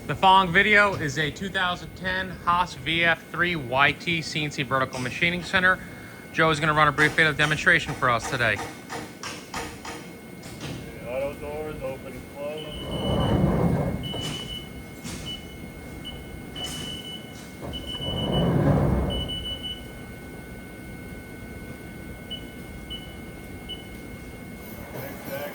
The following video is a 2010 HAAS VF-3YT CNC Vertical Machining Center. Joe is going to run a brief video demonstration for us today. The auto doors open and close. Zigzag.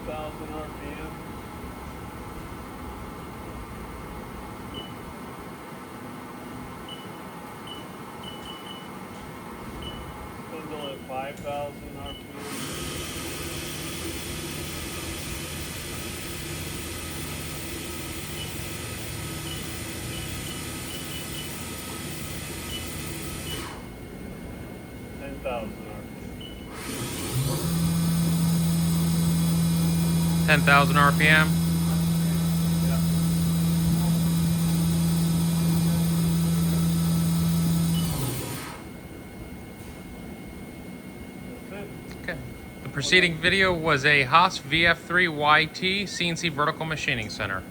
1,000 RPM. Spindle at 5,000 RPM. RPM. 10,000 RPM. Yeah. That's it. Okay. The preceding video was a HAAS VF-3YT CNC Vertical Machining Center.